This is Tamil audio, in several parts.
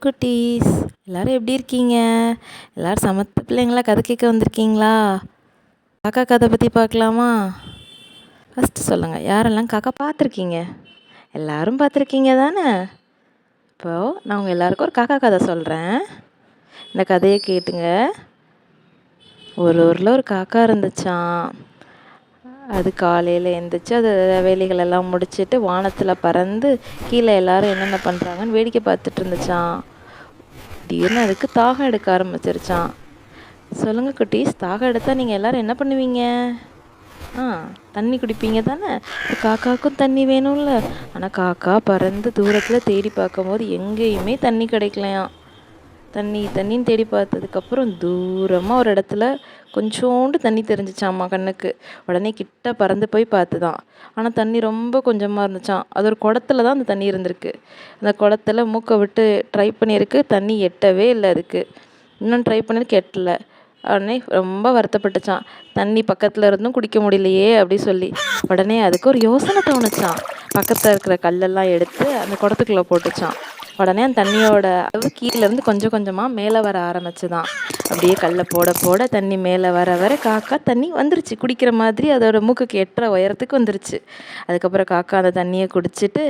குட்டீஸ், எல்லாரும் எப்படி இருக்கீங்க? எல்லாரும் சமத்து பிள்ளைங்களா? கதை கேட்க வந்திருக்கீங்களா? காக்கா கதை பற்றி பார்க்கலாமா? ஃபஸ்ட்டு சொல்லுங்கள், யாரெல்லாம் காக்கா பார்த்துருக்கீங்க? எல்லாரும் பார்த்துருக்கீங்க தானே? இப்போது நான் உங்கள் எல்லாருக்கும் ஒரு காக்கா கதை சொல்கிறேன். இந்த கதையை கேட்டுங்க. ஒரு ஊரில் ஒரு காக்கா இருந்துச்சான். அது காலையில் எழுந்திரிச்சு அது வேலைகளெல்லாம் முடிச்சுட்டு வானத்தில் பறந்து கீழே எல்லாரும் என்னென்ன பண்ணுறாங்கன்னு வேடிக்கை பார்த்துட்டு இருந்துச்சான். திடீர்னு அதுக்கு தாகம் எடுக்க ஆரம்பிச்சிருச்சான். சொல்லுங்கள் குட்டீஸ், தாகம் எடுத்தால் நீங்கள் எல்லோரும் என்ன பண்ணுவீங்க? தண்ணி குடிப்பீங்க தானே? காக்காவுக்கும் தண்ணி வேணும்ல. ஆனால் காக்கா பறந்து தூரத்தில் தேடி பார்க்கும்போது எங்கேயுமே தண்ணி கிடைக்கலையாம். தண்ணின்னு தேடி பார்த்ததுக்கப்புறம் தூரமாக ஒரு இடத்துல கொஞ்சோண்டு தண்ணி தெரிஞ்சிச்சாம்மா கண்ணுக்கு. உடனே கிட்ட பறந்து போய் பார்த்துதான். ஆனால் தண்ணி ரொம்ப கொஞ்சமாக இருந்துச்சான். அது ஒரு குடத்துல தான் அந்த தண்ணி இருந்திருக்கு. அந்த குடத்துல மூக்கை விட்டு ட்ரை பண்ணியிருக்கு, தண்ணி எட்டவே இல்லை அதுக்கு. இன்னும் ட்ரை பண்ணிருக்கு, எட்டலை. உடனே ரொம்ப வருத்தப்பட்டுச்சான். தண்ணி பக்கத்தில் இருந்தும் குடிக்க முடியலையே அப்படி சொல்லி. உடனே அதுக்கு ஒரு யோசனை தோணுச்சான். பக்கத்தில் இருக்கிற கல்லெல்லாம் எடுத்து அந்த குடத்துக்குள்ளே போட்டுச்சான். உடனே அந்த தண்ணியோட அளவு கீழேருந்து கொஞ்சம் கொஞ்சமாக மேலே வர ஆரம்பிச்சுதான். அப்படியே கல்லை போட போட தண்ணி மேலே வர வர காக்கா தண்ணி வந்துருச்சு. குடிக்கிற மாதிரி அதோட மூக்குக்கு எட்டுற உயரத்துக்கு வந்துருச்சு. அதுக்கப்புறம் காக்கா அந்த தண்ணியை குடிச்சிட்டு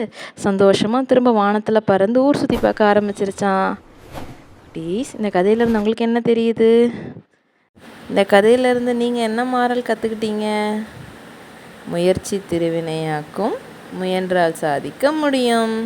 சந்தோஷமாக திரும்ப வானத்தில் பறந்து ஊர் சுற்றி பார்க்க ஆரம்பிச்சிருச்சான். ப்ளீஸ், இந்த கதையிலேருந்து உங்களுக்கு என்ன தெரியுது? இந்த கதையிலேருந்து நீங்கள் என்ன மாறல் கற்றுக்கிட்டீங்க? முயற்சி திருவினையாக்கும், முயன்றால் சாதிக்க முடியும்.